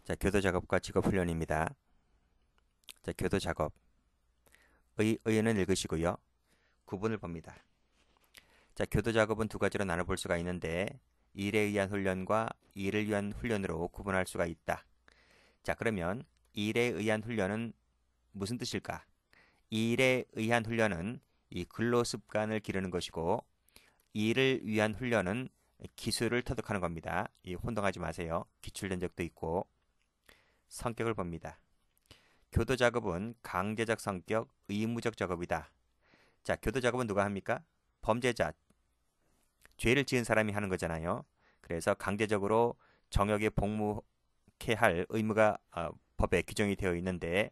자, 교도 작업과 직업 훈련입니다. 자, 교도 작업. 의는 읽으시고요. 구분을 봅니다. 자, 교도 작업은 두 가지로 나눠볼 수가 있는데 일에 의한 훈련과 일을 위한 훈련으로 구분할 수가 있다. 자, 그러면 일에 의한 훈련은 무슨 뜻일까? 일에 의한 훈련은 이 근로 습관을 기르는 것이고 일을 위한 훈련은 기술을 터득하는 겁니다. 이 혼동하지 마세요. 기출된 적도 있고. 성격을 봅니다. 교도 작업은 강제적 성격, 의무적 작업이다. 자, 교도 작업은 누가 합니까? 범죄자, 죄를 지은 사람이 하는 거잖아요. 그래서 강제적으로 정역에 복무케 할 의무가 법에 규정이 되어 있는데,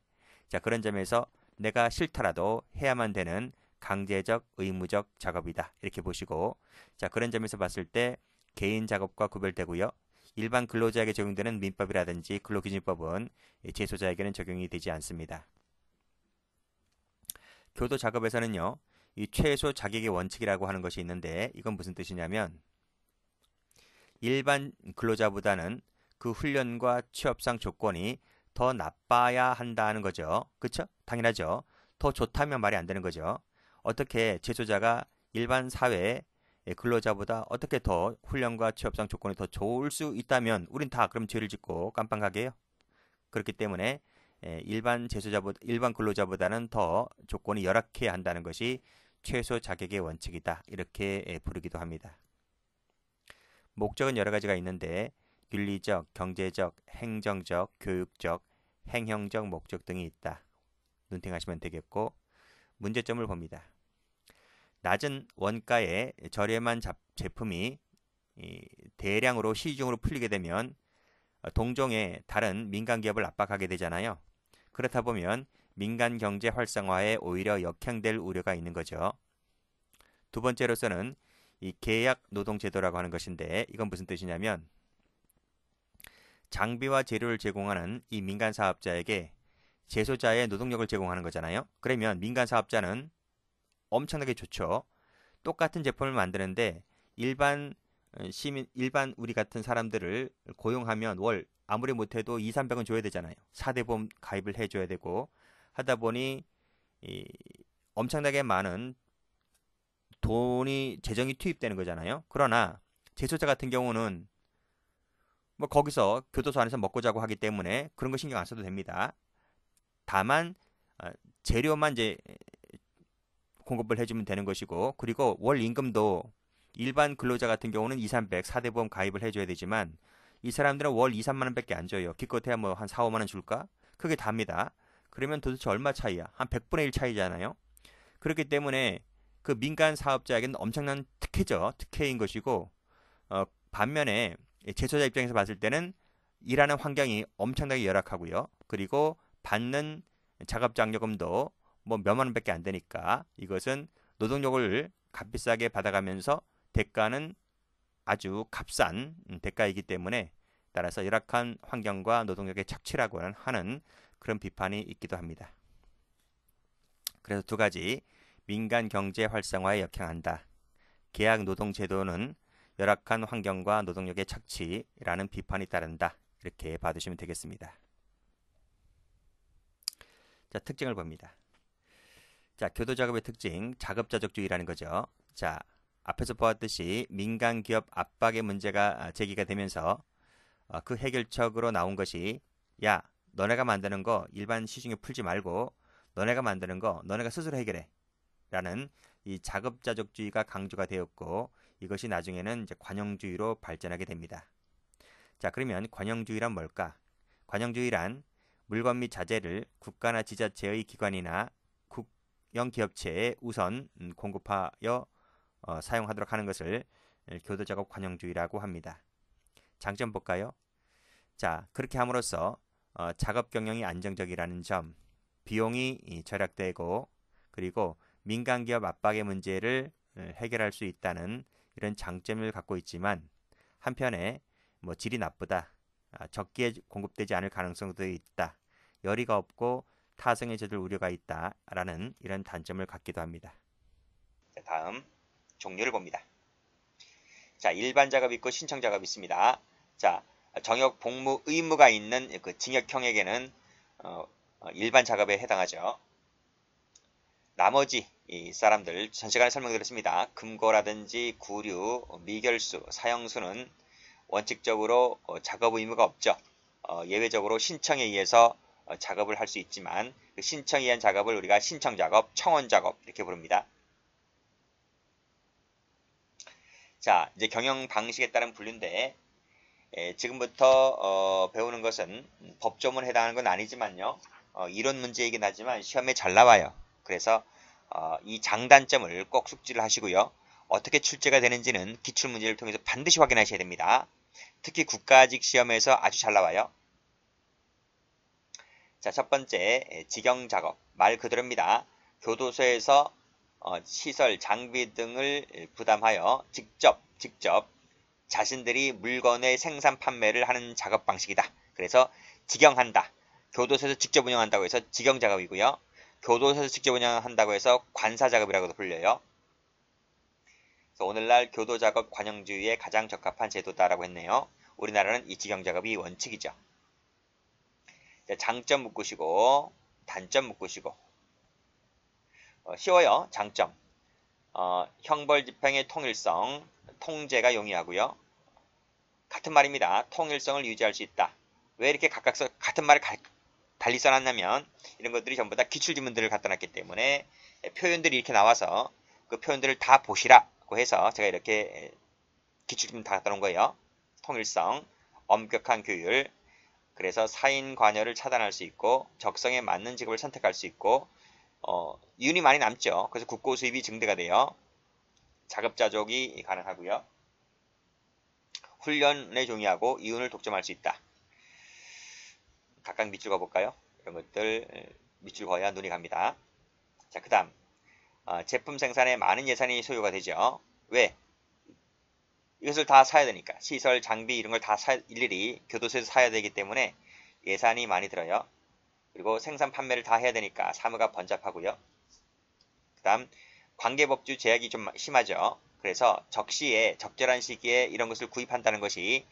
자, 그런 점에서 내가 싫더라도 해야만 되는 강제적, 의무적 작업이다. 이렇게 보시고, 자, 그런 점에서 봤을 때 개인 작업과 구별되고요. 일반 근로자에게 적용되는 민법이라든지 근로기준법은 재소자에게는 적용이 되지 않습니다. 교도 작업에서는요, 이 최소 자격의 원칙이라고 하는 것이 있는데 이건 무슨 뜻이냐면 일반 근로자보다는 그 훈련과 취업상 조건이 더 나빠야 한다는 거죠. 그렇죠? 당연하죠. 더 좋다면 말이 안 되는 거죠. 어떻게 재소자가 일반 사회 근로자보다 어떻게 더 훈련과 취업상 조건이 더 좋을 수 있다면 우린 다 그럼 죄를 짓고 깜빵하게요. 그렇기 때문에 일반 근로자보다는 더 조건이 열악해야 한다는 것이 최소 자격의 원칙이다. 이렇게 부르기도 합니다. 목적은 여러 가지가 있는데 윤리적, 경제적, 행정적, 교육적, 행형적 목적 등이 있다. 눈팅하시면 되겠고 문제점을 봅니다. 낮은 원가의 저렴한 제품이 대량으로 시중으로 풀리게 되면 동종의 다른 민간 기업을 압박하게 되잖아요. 그렇다 보면 민간 경제 활성화에 오히려 역행될 우려가 있는 거죠. 두 번째로서는 이 계약 노동 제도라고 하는 것인데 이건 무슨 뜻이냐면 장비와 재료를 제공하는 이 민간 사업자에게 제소자의 노동력을 제공하는 거잖아요. 그러면 민간 사업자는 엄청나게 좋죠. 똑같은 제품을 만드는데 일반 우리 같은 사람들을 고용하면 월 아무리 못해도 2, 300은 줘야 되잖아요. 4대 보험 가입을 해줘야 되고 하다 보니 이 엄청나게 많은 재정이 투입되는 거잖아요. 그러나 제소자 같은 경우는 뭐 거기서 교도소 안에서 먹고 자고 하기 때문에 그런 거 신경 안 써도 됩니다. 다만 재료만 이제 공급을 해주면 되는 것이고 그리고 월 임금도 일반 근로자 같은 경우는 2, 300 4대 보험 가입을 해줘야 되지만 이 사람들은 월 2, 3만 원밖에 안 줘요. 기껏해야 뭐 한 4, 5만 원 줄까? 그게 답니다. 그러면 도대체 얼마 차이야? 한 100분의 1 차이잖아요. 그렇기 때문에 그 민간 사업자에게는 엄청난 특혜죠. 특혜인 것이고 반면에 제소자 입장에서 봤을 때는 일하는 환경이 엄청나게 열악하고요. 그리고 받는 작업장려금도 뭐 몇만 원밖에 안 되니까 이것은 노동력을 값비싸게 받아가면서 대가는 아주 값싼 대가이기 때문에 따라서 열악한 환경과 노동력의 착취라고 하는 그런 비판이 있기도 합니다. 그래서 두 가지 민간 경제 활성화에 역행한다. 계약 노동 제도는 열악한 환경과 노동력의 착취라는 비판이 따른다. 이렇게 봐두시면 되겠습니다. 자, 특징을 봅니다. 자, 교도 작업의 특징, 자급자족주의라는 거죠. 자, 앞에서 보았듯이 민간 기업 압박의 문제가 제기가 되면서 그 해결책으로 나온 것이 야, 너네가 만드는 거 일반 시중에 풀지 말고 너네가 만드는 거 너네가 스스로 해결해. 라는 이 자급자족주의가 강조가 되었고 이것이 나중에는 이제 관용주의로 발전하게 됩니다. 자, 그러면 관용주의란 뭘까? 관용주의란 물건 및 자재를 국가나 지자체의 기관이나 국영 기업체에 우선 공급하여 사용하도록 하는 것을 교도작업 관용주의라고 합니다. 장점 볼까요? 자, 그렇게 함으로써 작업 경영이 안정적이라는 점, 비용이 절약되고 그리고 민간 기업 압박의 문제를 해결할 수 있다는 이런 장점을 갖고 있지만 한편에 뭐 질이 나쁘다, 적기에 공급되지 않을 가능성도 있다, 열의가 없고 타성에 젖을 우려가 있다라는 이런 단점을 갖기도 합니다. 자, 다음 종류를 봅니다. 자, 일반 작업이 있고 신청 작업이 있습니다. 자, 정역 복무 의무가 있는 그 징역형에게는 일반 작업에 해당하죠. 나머지 이 사람들 전 시간에 설명드렸습니다. 금고라든지 구류, 미결수, 사형수는 원칙적으로 작업 의무가 없죠. 예외적으로 신청에 의해서 작업을 할 수 있지만 그 신청에 의한 작업을 우리가 신청작업, 청원작업 이렇게 부릅니다. 자, 이제 경영 방식에 따른 분류인데 지금부터 배우는 것은 법조문에 해당하는 건 아니지만요. 이론 문제이긴 하지만 시험에 잘 나와요. 그래서 이 장단점을 꼭 숙지를 하시고요. 어떻게 출제가 되는지는 기출문제를 통해서 반드시 확인하셔야 됩니다. 특히 국가직 시험에서 아주 잘 나와요. 자, 첫 번째 직영작업. 말 그대로입니다. 교도소에서 시설, 장비 등을 부담하여 직접 자신들이 물건의 생산 판매를 하는 작업 방식이다. 그래서 직영한다. 교도소에서 직접 운영한다고 해서 직영작업이고요. 교도소에서 직접 운영한다고 해서 관사작업이라고도 불려요. 그래서 오늘날 교도작업 관영주의에 가장 적합한 제도다라고 했네요. 우리나라는 이 직영작업이 원칙이죠. 장점 묶으시고 단점 묶으시고 쉬워요. 장점 형벌 집행의 통일성, 통제가 용이하고요. 같은 말입니다. 통일성을 유지할 수 있다. 왜 이렇게 각각 같은 말을 달리 써놨냐면 이런 것들이 전부 다 기출지문들을 갖다 놨기 때문에 표현들이 이렇게 나와서 그 표현들을 다 보시라고 해서 제가 이렇게 기출지문 다 갖다 놓은 거예요. 통일성, 엄격한 규율, 그래서 사인 관여를 차단할 수 있고 적성에 맞는 직업을 선택할 수 있고 이윤이 많이 남죠. 그래서 국고 수입이 증대가 돼요. 자급자족이 가능하고요. 훈련에 종이하고 이윤을 독점할 수 있다. 각각 밑줄 그어볼까요? 이런 것들 밑줄 그어야 눈이 갑니다. 자, 그 다음 제품 생산에 많은 예산이 소요가 되죠. 왜? 이것을 다 사야 되니까. 시설, 장비 이런 걸 다 일일이 교도소에서 사야 되기 때문에 예산이 많이 들어요. 그리고 생산 판매를 다 해야 되니까 사무가 번잡하고요. 그 다음 관계법주 제약이 좀 심하죠. 그래서 적시에 적절한 시기에 이런 것을 구입한다는 것이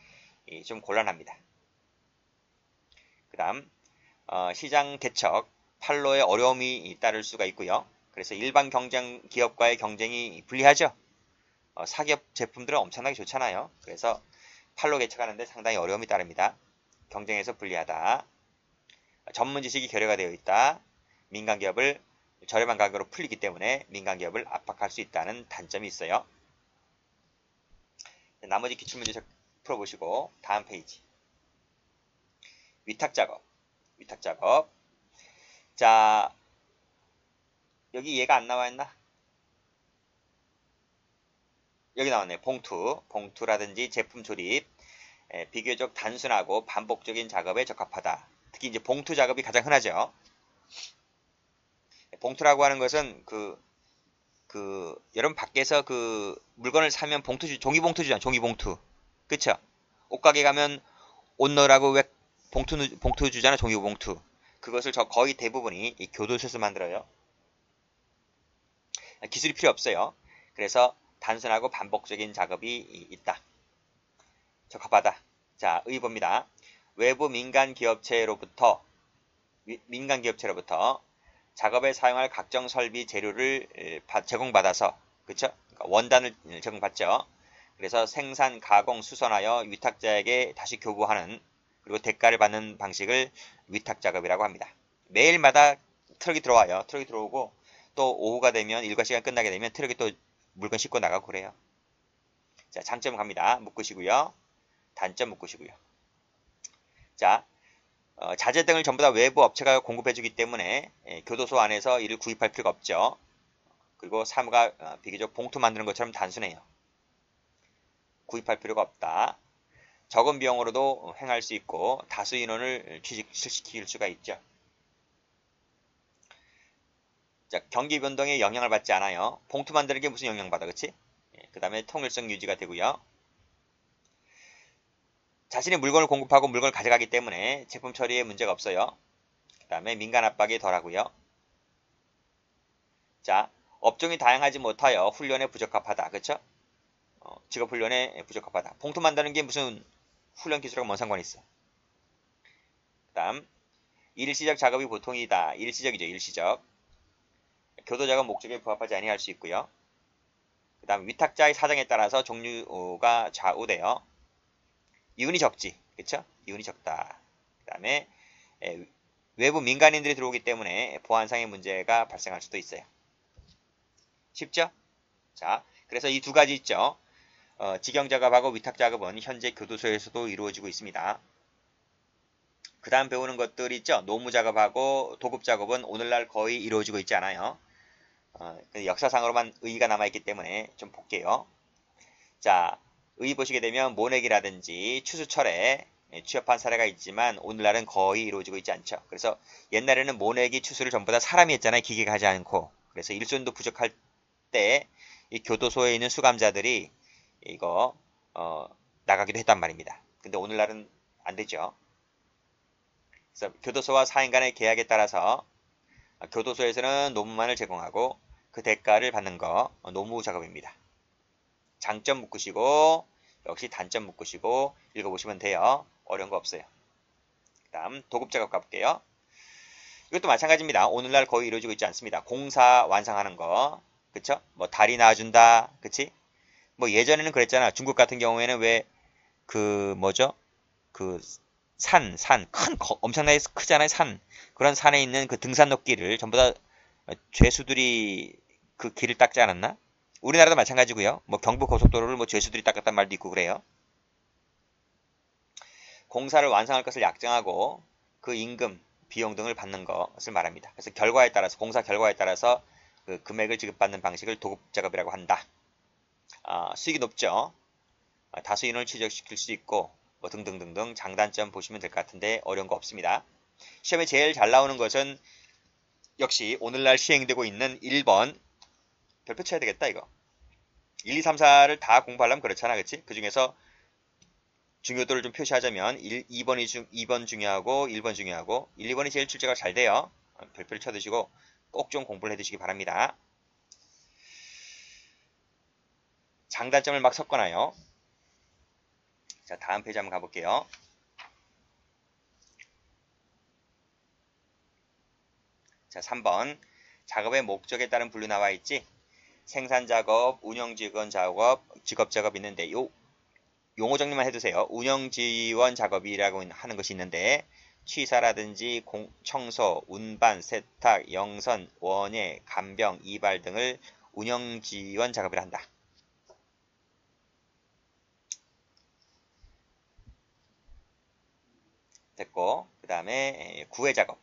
좀 곤란합니다. 그 다음 시장 개척, 판로에 어려움이 따를 수가 있고요. 그래서 일반 경쟁 기업과의 경쟁이 불리하죠. 사기업 제품들은 엄청나게 좋잖아요. 그래서 판로 개척하는데 상당히 어려움이 따릅니다. 경쟁에서 불리하다. 전문 지식이 결여가 되어 있다. 민간 기업을 저렴한 가격으로 풀리기 때문에 민간 기업을 압박할 수 있다는 단점이 있어요. 나머지 기출문제 풀어보시고 다음 페이지. 위탁작업. 자, 여기 얘가 안 나와 있나? 여기 나왔네요. 봉투라든지 제품 조립, 비교적 단순하고 반복적인 작업에 적합하다. 특히 이제 봉투 작업이 가장 흔하죠. 봉투라고 하는 것은 여러분 밖에서 그 물건을 사면 종이봉투 주잖아. 종이봉투. 그쵸? 옷가게 가면 옷 넣으라고 왜 봉투 주잖아. 종이봉투. 그것을 거의 대부분이 이 교도소에서 만들어요. 기술이 필요 없어요. 그래서 단순하고 반복적인 작업이 있다. 적합하다. 자, 의의봅니다. 외부 민간 기업체로부터 작업에 사용할 각종 설비 재료를 제공받아서 그쵸? 그러니까 원단을 제공받죠. 그래서 생산, 가공, 수선하여 위탁자에게 다시 교부하는 그리고 대가를 받는 방식을 위탁작업이라고 합니다. 매일마다 트럭이 들어와요. 트럭이 들어오고 또 오후가 되면 일과 시간 끝나게 되면 트럭이 또 물건 싣고 나가고 그래요. 자, 장점 갑니다. 묶으시고요. 단점 묶으시고요. 자, 자재 등을 전부 다 외부 업체가 공급해주기 때문에 교도소 안에서 이를 구입할 필요가 없죠. 그리고 사무가 비교적 봉투 만드는 것처럼 단순해요. 구입할 필요가 없다. 적은 비용으로도 행할 수 있고 다수 인원을 취직시킬 수가 있죠. 자, 경기 변동에 영향을 받지 않아요. 봉투 만드는 게 무슨 영향받아, 그치? 그 다음에 통일성 유지가 되고요. 자신이 물건을 공급하고 물건을 가져가기 때문에 제품 처리에 문제가 없어요. 그 다음에 민간 압박이 덜하고요. 자, 업종이 다양하지 못하여 훈련에 부적합하다. 그쵸? 직업 훈련에 부적합하다. 봉투 만드는 게 무슨 훈련 기술하고 뭔 상관이 있어. 그 다음 일시적 작업이 보통이다. 일시적이죠. 일시적. 교도작업 목적에 부합하지 아니할 수 있고요. 그 다음 위탁자의 사정에 따라서 종류가 좌우돼요. 이윤이 적지. 그쵸? 이윤이 적다. 그 다음에 외부 민간인들이 들어오기 때문에 보안상의 문제가 발생할 수도 있어요. 쉽죠? 자, 그래서 이 두 가지 있죠. 직영작업하고 위탁작업은 현재 교도소에서도 이루어지고 있습니다. 그 다음 배우는 것들이 있죠. 노무작업하고 도급작업은 오늘날 거의 이루어지고 있지 않아요. 역사상으로만 의의가 남아있기 때문에 좀 볼게요. 자, 의의 보시게 되면 모내기라든지 추수철에 취업한 사례가 있지만 오늘날은 거의 이루어지고 있지 않죠. 그래서 옛날에는 모내기, 추수를 전부 다 사람이 했잖아요. 기계가 하지 않고. 그래서 일손도 부족할 때 이 교도소에 있는 수감자들이 이거 나가기도 했단 말입니다. 근데 오늘날은 안 되죠. 그래서 교도소와 사인 간의 계약에 따라서 교도소에서는 노무만을 제공하고 그 대가를 받는 거 노무 작업입니다. 장점 묶으시고 역시 단점 묶으시고 읽어보시면 돼요. 어려운 거 없어요. 그 다음 도급 작업 가볼게요. 이것도 마찬가지입니다. 오늘날 거의 이루어지고 있지 않습니다. 공사 완성하는 거 그쵸? 뭐 다리 놔준다 그치? 뭐 예전에는 그랬잖아. 중국 같은 경우에는 왜 그 뭐죠? 그 산, 엄청나게 크잖아요, 산. 그런 산에 있는 그 등산로길을 전부 다 죄수들이 그 길을 닦지 않았나? 우리나라도 마찬가지고요. 뭐 경부 고속도로를 뭐 죄수들이 닦았단 말도 있고 그래요. 공사를 완성할 것을 약정하고 그 임금, 비용 등을 받는 것을 말합니다. 그래서 결과에 따라서 공사 결과에 따라서 그 금액을 지급받는 방식을 도급 작업이라고 한다. 수익이 높죠. 다수 인원을 취직시킬 수 있고 뭐 등등등등 장단점 보시면 될 것 같은데 어려운 거 없습니다. 시험에 제일 잘 나오는 것은 역시 오늘날 시행되고 있는 1번 별표 쳐야 되겠다 이거 1, 2, 3, 4를 다 공부하려면 그렇잖아 그치? 그 중에서 중요도를 좀 표시하자면 2번 중요하고 1번 중요하고 1, 2번이 제일 출제가 잘 돼요. 별표를 쳐두시고 꼭 좀 공부를 해두시기 바랍니다. 장단점을 막 섞어놔요. 자 다음 페이지 한번 가볼게요. 자 3번 작업의 목적에 따른 분류 나와 있지. 생산작업, 운영지원 작업, 직업작업 있는데 요 용어 정리만 해두세요. 운영지원 작업이라고 하는 것이 있는데 취사라든지 청소, 운반, 세탁, 영선, 원예, 간병, 이발 등을 운영지원 작업이라 한다. 됐고 그 다음에 구해작업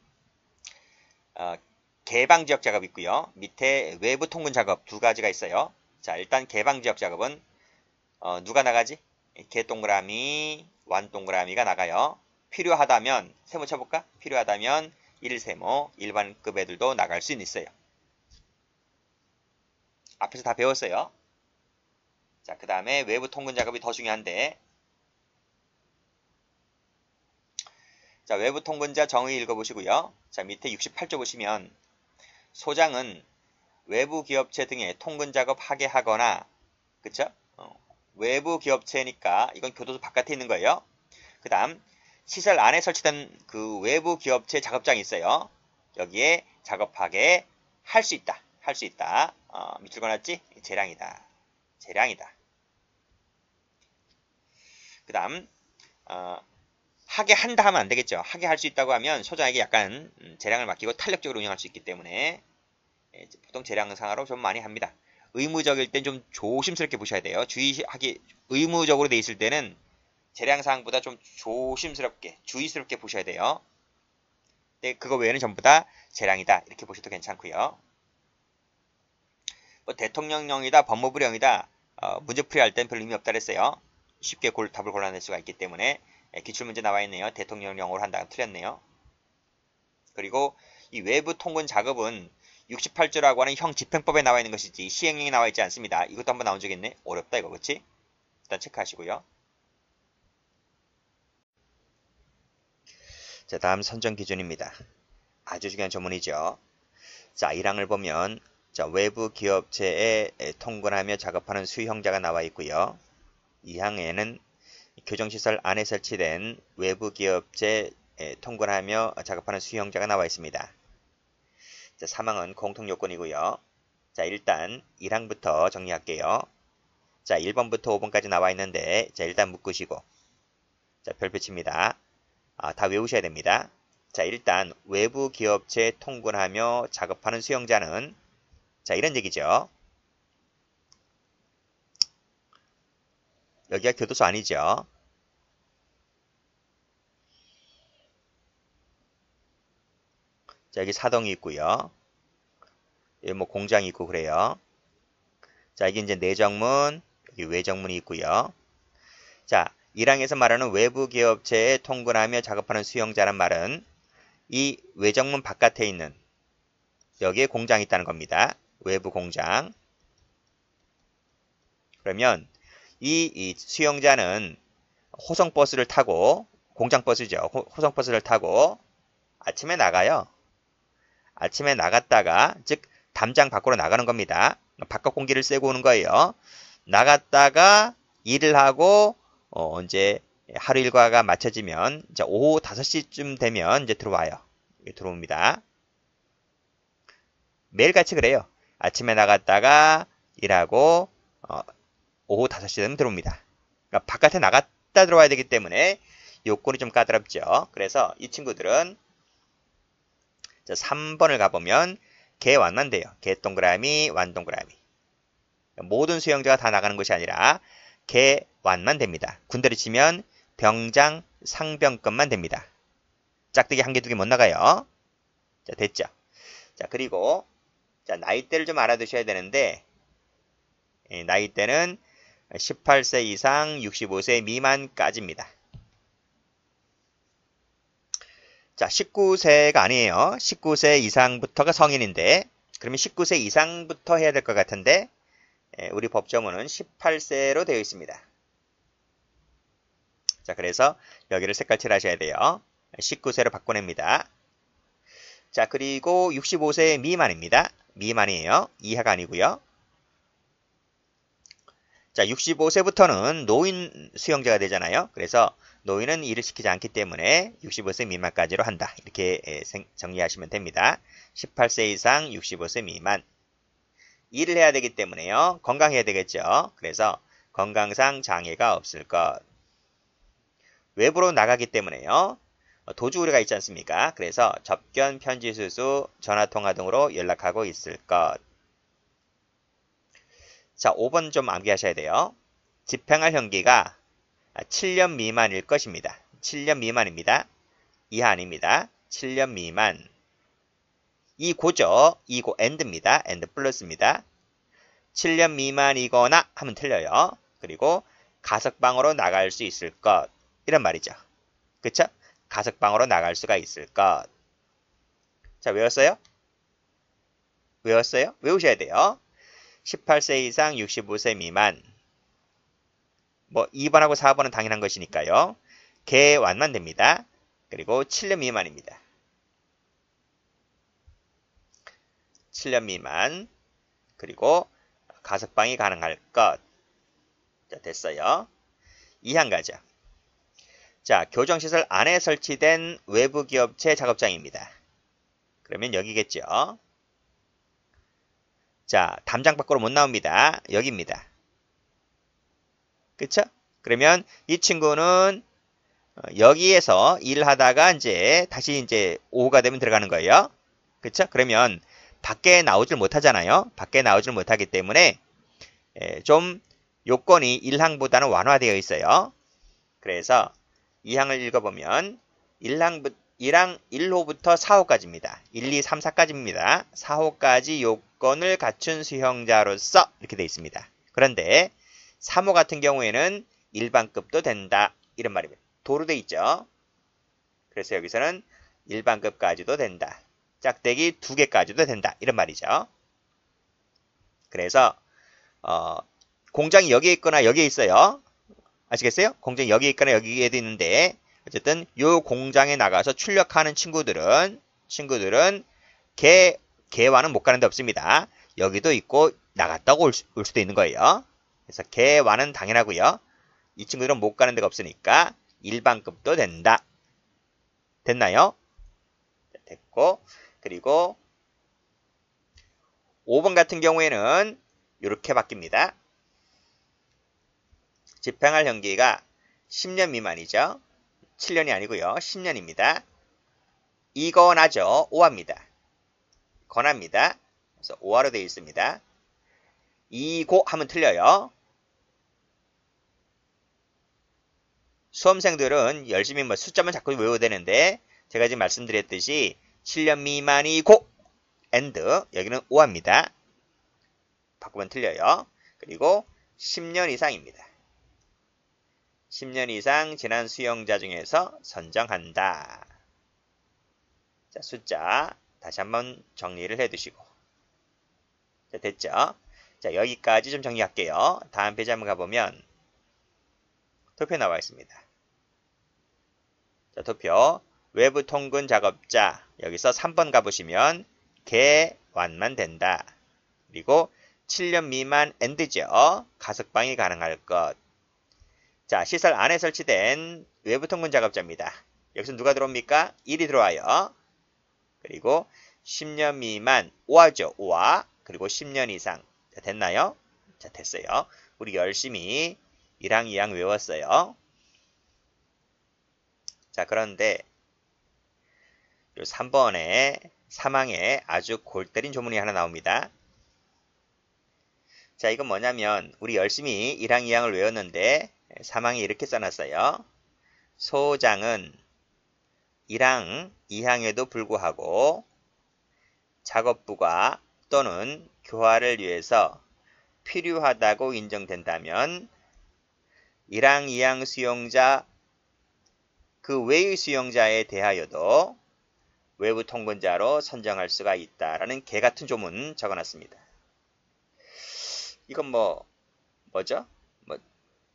개방지역 작업 있고요. 밑에 외부 통근 작업 두 가지가 있어요. 자 일단 개방지역 작업은 누가 나가지? 개 동그라미, 완 동그라미가 나가요. 필요하다면 세모 쳐볼까? 필요하다면 1세모, 일반급 애들도 나갈 수는 있어요. 앞에서 다 배웠어요. 자, 그 다음에 외부 통근 작업이 더 중요한데 자, 외부 통근자 정의 읽어보시고요. 자, 밑에 68조 보시면 소장은 외부 기업체 등에 통근 작업 하게 하거나 그쵸? 외부 기업체니까 이건 교도소 바깥에 있는 거예요. 그 다음 시설 안에 설치된 그 외부 기업체 작업장이 있어요. 여기에 작업하게 할 수 있다. 할 수 있다. 밑줄 그어놨지? 재량이다. 재량이다. 그 다음 하게 한다 하면 안 되겠죠. 하게 할 수 있다고 하면 소장에게 약간 재량을 맡기고 탄력적으로 운영할 수 있기 때문에 보통 재량상으로 좀 많이 합니다. 의무적일 땐 좀 조심스럽게 보셔야 돼요. 주의하기 의무적으로 돼 있을 때는 재량사항보다 좀 조심스럽게 주의스럽게 보셔야 돼요. 근데 그거 외에는 전부 다 재량이다 이렇게 보셔도 괜찮고요. 뭐 대통령령이다 법무부령이다 문제풀이할 땐 별 의미 없다 그랬어요. 쉽게 답을 골라낼 수가 있기 때문에 기출문제 나와 있네요. 대통령령으로 한다고 틀렸네요. 그리고 이 외부 통근 작업은 68조라고 하는 형 집행법에 나와 있는 것이지 시행령이 나와 있지 않습니다. 이것도 한번 나온 적 있네. 어렵다 이거 그치? 일단 체크하시고요. 자 다음 선정 기준입니다. 아주 중요한 조문이죠. 자 1항을 보면 자, 외부 기업체에 통근하며 작업하는 수형자가 나와 있고요. 2항에는 교정시설 안에 설치된 외부 기업체 통근하며 작업하는 수용자가 나와 있습니다. 자, 사망은 공통 요건이고요. 자, 일단 1항부터 정리할게요. 자, 1번부터 5번까지 나와 있는데, 자, 일단 묶으시고, 자, 별표 칩니다. 다 외우셔야 됩니다. 자, 일단 외부 기업체 통근하며 작업하는 수용자는, 자, 이런 얘기죠. 여기가 교도소 아니죠. 자, 여기 사동이 있고요. 여기 뭐 공장이 있고 그래요. 자, 여기 이제 내정문, 여기 외정문이 있고요. 자, 1항에서 말하는 외부 기업체에 통근하며 작업하는 수용자란 말은 이 외정문 바깥에 있는 여기에 공장이 있다는 겁니다. 외부 공장. 그러면 이 수용자는 호송버스를 타고, 공장버스죠. 호송버스를 타고 아침에 나가요. 아침에 나갔다가, 즉 담장 밖으로 나가는 겁니다. 바깥 공기를 쐬고 오는 거예요. 나갔다가 일을 하고 이제 하루 일과가 마쳐지면 이제 오후 5시쯤 되면 이제 들어와요. 들어옵니다. 매일같이 그래요. 아침에 나갔다가 일하고 오후 5시 되면 들어옵니다. 그러니까 바깥에 나갔다 들어와야 되기 때문에 요건이 좀 까다롭죠. 그래서 이 친구들은 3번을 가보면 개 완만 돼요. 개 동그라미, 완 동그라미. 모든 수용자가 다 나가는 것이 아니라 개 완만 됩니다. 군대를 치면 병장, 상병급만 됩니다. 짝대기 한 개, 두 개 못 나가요. 자, 됐죠. 자, 그리고 자, 나이대를 좀 알아두셔야 되는데, 나이대는 18세 이상 65세 미만까지입니다. 자, 19세가 아니에요. 19세 이상부터가 성인인데, 그러면 19세 이상부터 해야 될 것 같은데, 우리 법조문은 18세로 되어 있습니다. 자, 그래서 여기를 색깔칠 하셔야 돼요. 19세로 바꿔냅니다. 자, 그리고 65세 미만입니다. 미만이에요. 이하가 아니고요. 자, 65세부터는 노인 수용자가 되잖아요. 그래서 노인은 일을 시키지 않기 때문에 65세 미만까지로 한다. 이렇게 정리하시면 됩니다. 18세 이상 65세 미만. 일을 해야 되기 때문에요. 건강해야 되겠죠. 그래서 건강상 장애가 없을 것. 외부로 나가기 때문에요. 도주 우려가 있지 않습니까? 그래서 접견, 편지 수수, 전화통화 등으로 연락하고 있을 것. 자, 5번 좀 암기하셔야 돼요. 집행할 형기가 7년 미만일 것입니다. 7년 미만입니다. 이하 아닙니다. 7년 미만. 이 고죠. 이고 and입니다. and 플러스입니다. 7년 미만이거나 하면 틀려요. 그리고 가석방으로 나갈 수 있을 것. 이런 말이죠. 그쵸? 가석방으로 나갈 수가 있을 것. 자, 외웠어요? 외웠어요? 외우셔야 돼요. 18세 이상 65세 미만. 뭐 2번하고 4번은 당연한 것이니까요. 개완만 됩니다. 그리고 7년 미만입니다. 7년 미만. 그리고 가석방이 가능할 것. 자, 됐어요. 2항 가죠. 자, 교정시설 안에 설치된 외부 기업체 작업장입니다. 그러면 여기겠죠. 자, 담장 밖으로 못 나옵니다. 여기입니다. 그쵸? 그러면 이 친구는 여기에서 일을 하다가 다시 오후가 되면 들어가는 거예요. 그쵸? 그러면 밖에 나오질 못하잖아요. 밖에 나오질 못하기 때문에 좀 요건이 1항보다는 완화되어 있어요. 그래서 2항을 읽어보면 1항 1호부터 4호까지입니다. 1, 2, 3, 4까지입니다. 4호까지 요건을 갖춘 수용자로서 이렇게 되어 있습니다. 그런데 3호 같은 경우에는 일반급도 된다. 이런 말입니다. 도로 되어 있죠. 그래서 여기서는 일반급까지도 된다. 짝대기 2개까지도 된다. 이런 말이죠. 그래서 공장이 여기에 있거나 여기에 있어요. 아시겠어요? 공장이 여기에 있거나 여기에도 있는데 어쨌든 요 공장에 나가서 출력하는 친구들은 개와는 못 가는 데 없습니다. 여기도 있고 나갔다고 올 수도 있는 거예요. 그래서 개와는 당연하고요. 이 친구들은 못 가는 데가 없으니까 일반급도 된다. 됐나요? 됐고, 그리고 5번 같은 경우에는 이렇게 바뀝니다. 집행할 형기가 10년 미만이죠. 7년이 아니고요. 10년입니다. 이건하죠. 오합니다. 건합니다. 그래서 오화로 되어 있습니다. 이고 하면 틀려요. 수험생들은 열심히 뭐 숫자만 자꾸 외워야 되는데 제가 지금 말씀드렸듯이 7년 미만이고 and 여기는 오합니다. 바꾸면 틀려요. 그리고 10년 이상입니다. 10년 이상 지난 수용자 중에서 선정한다. 자, 숫자 다시 한번 정리를 해두시고. 자, 됐죠? 자, 여기까지 좀 정리할게요. 다음 페이지 한번 가보면 도표 나와 있습니다. 자, 도표 외부 통근 작업자 여기서 3번 가보시면 개완만 된다. 그리고 7년 미만 and죠. 가석방이 가능할 것. 자, 시설 안에 설치된 외부 통근 작업자입니다. 여기서 누가 들어옵니까? 1이 들어와요. 그리고 10년 미만 오화죠. 오화. 그리고 10년 이상. 자, 됐나요? 자, 됐어요. 우리 열심히 1항, 2항 외웠어요. 자, 그런데 요 3번에 3항에 아주 골 때린 조문이 하나 나옵니다. 자, 이건 뭐냐면 우리 열심히 1항, 2항을 외웠는데 3항에 이렇게 써놨어요. 소장은 1항, 2항에도 불구하고 작업부가 또는 교화를 위해서 필요하다고 인정된다면 1항, 2항 수용자 그 외의 수용자에 대하여도 외부 통근자로 선정할 수가 있다라는 개같은 조문 적어놨습니다. 이건 뭐죠?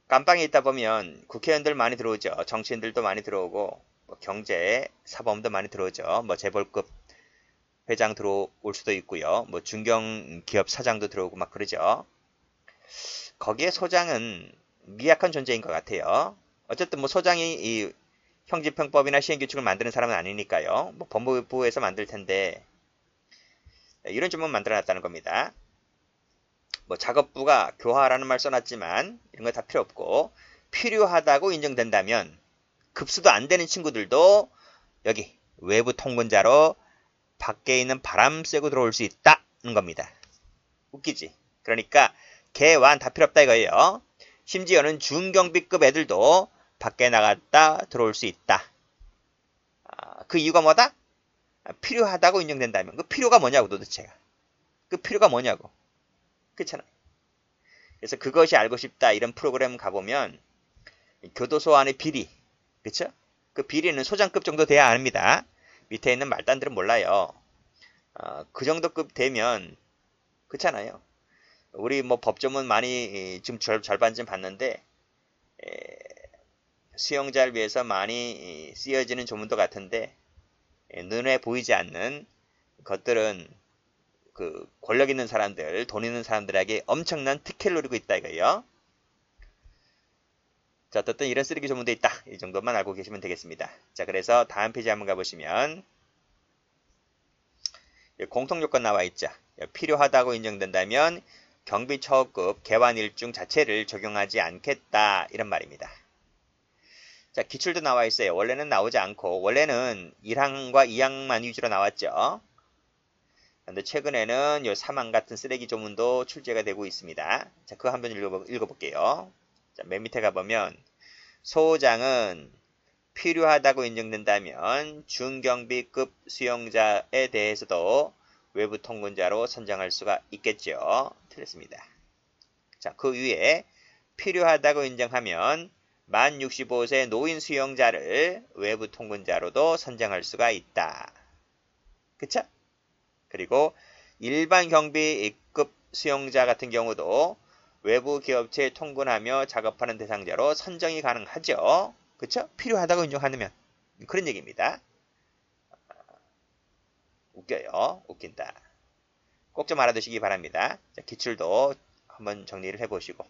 깜빵에 있다 보면 국회의원들 많이 들어오죠. 정치인들도 많이 들어오고 경제 사범도 많이 들어오죠. 재벌급 회장 들어올 수도 있고요. 중견기업 사장도 들어오고 막 그러죠. 거기에 소장은 미약한 존재인 것 같아요. 어쨌든 소장이 이 형집행법이나 시행규칙을 만드는 사람은 아니니까요. 법무부에서 만들 텐데 이런 조문 만들어놨다는 겁니다. 작업부가 교화라는 말 써놨지만 이런 거 다 필요 없고 필요하다고 인정된다면 급수도 안 되는 친구들도 여기 외부 통근자로 밖에 있는 바람 쐬고 들어올 수 있다는 겁니다. 웃기지? 그러니까 개완 다 필요 없다 이거예요. 심지어는 중경비급 애들도 밖에 나갔다 들어올 수 있다. 그 이유가 뭐다? 필요하다고 인정된다면 그 필요가 뭐냐고 도대체가. 그 필요가 뭐냐고. 그렇잖아요. 그래서 그것이 알고 싶다 이런 프로그램 가보면 교도소 안의 비리, 그쵸? 그 비리는 소장급 정도 돼야 합니다. 밑에 있는 말단들은 몰라요. 그 정도급 되면 그렇잖아요. 우리 법조문 많이 지금 절반쯤 봤는데 수용자를 위해서 많이 쓰여지는 조문도 같은데 눈에 보이지 않는 것들은 그 권력 있는 사람들, 돈 있는 사람들에게 엄청난 특혜를 누리고 있다 이거예요. 자, 어쨌든 이런 쓰레기 조문도 있다. 이 정도만 알고 계시면 되겠습니다. 자, 그래서 다음 페이지 한번 가보시면 공통요건 나와 있죠. 필요하다고 인정된다면 경비처우급 개완일중 자체를 적용하지 않겠다 이런 말입니다. 자, 기출도 나와 있어요. 원래는 나오지 않고 원래는 1항과 2항만 위주로 나왔죠. 그런데 최근에는 요 3항 같은 쓰레기 조문도 출제가 되고 있습니다. 자, 그거 한번 읽어볼게요. 자, 맨 밑에 가보면 소장은 필요하다고 인정된다면 중경비급 수용자에 대해서도 외부 통근자로 선정할 수가 있겠죠. 틀렸습니다. 자, 그 위에 필요하다고 인정하면 만 65세 노인 수용자를 외부 통근자로도 선정할 수가 있다. 그쵸? 그리고 일반 경비급 수용자 같은 경우도 외부 기업체에 통근하며 작업하는 대상자로 선정이 가능하죠. 그쵸? 필요하다고 인정하면 그런 얘기입니다. 웃겨요. 웃긴다. 꼭 좀 알아두시기 바랍니다. 자, 기출도 한번 정리를 해보시고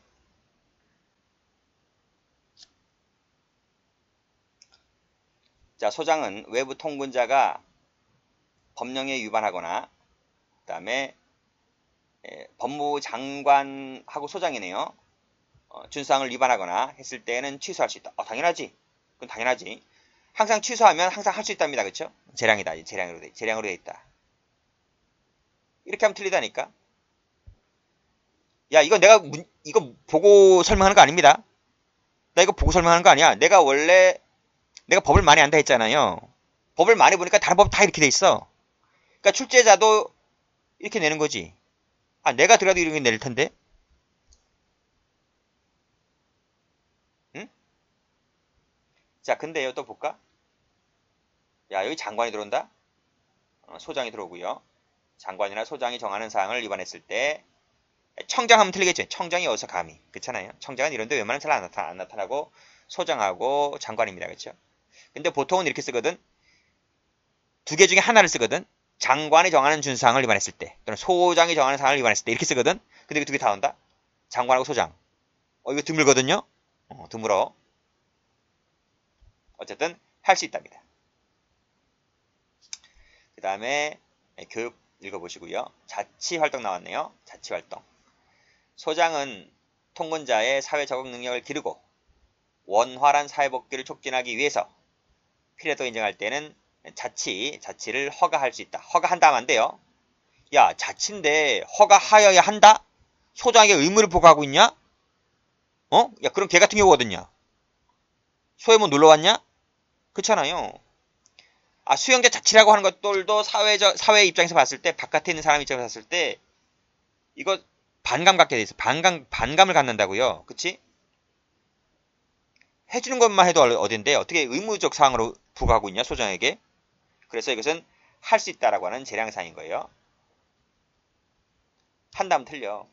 자, 소장은 외부 통근자가 법령에 위반하거나 그 다음에 법무부 장관하고 소장이네요. 준수사항을 위반하거나 했을 때는 취소할 수 있다. 당연하지. 그건 당연하지. 항상 취소하면 항상 할 수 있답니다. 그쵸? 재량이다. 재량으로 돼 있다. 이렇게 하면 틀리다니까. 야, 이거 이거 보고 설명하는 거 아닙니다. 나 이거 보고 설명하는 거 아니야. 내가 법을 많이 안다 했잖아요. 법을 많이 보니까 다른 법 다 이렇게 돼 있어. 그러니까 출제자도 이렇게 내는 거지. 내가 들어도 이렇게 낼 텐데. 응? 자, 근데요, 또 볼까? 야, 여기 장관이 들어온다? 소장이 들어오고요. 장관이나 소장이 정하는 사항을 위반했을 때 청장하면 틀리겠죠. 청장이 어디서 감히. 그렇잖아요. 청장은 이런데 웬만하면 잘 안 나타나고 소장하고 장관입니다. 그렇죠? 근데 보통은 이렇게 쓰거든. 두 개 중에 하나를 쓰거든. 장관이 정하는 준사항을 위반했을 때 또는 소장이 정하는 사항을 위반했을 때 이렇게 쓰거든. 근데 두 개 다 온다. 장관하고 소장. 이거 드물거든요. 드물어. 어쨌든 할 수 있답니다. 그 다음에 교육 읽어보시고요. 자치활동 나왔네요. 자치활동. 소장은 통근자의 사회 적응 능력을 기르고 원활한 사회복귀를 촉진하기 위해서 필요도 인정할 때는 자치를 허가할 수 있다. 허가한다 하면 안 돼요. 야, 자치인데 허가하여야 한다? 소장에게 의무를 부과하고 있냐? 야, 그럼 걔 같은 경우거든요. 소외문 놀러 왔냐? 그렇잖아요. 수영자 자치라고 하는 것들도 사회 입장에서 봤을 때, 바깥에 있는 사람 입장에서 봤을 때, 이거 반감 갖게 돼 있어. 반감을 갖는다고요. 그치? 해주는 것만 해도 어딘데, 어떻게 의무적 사항으로 부과하고 있냐, 소장에게? 그래서 이것은 할 수 있다라고 하는 재량사항인 거예요. 한다면 틀려.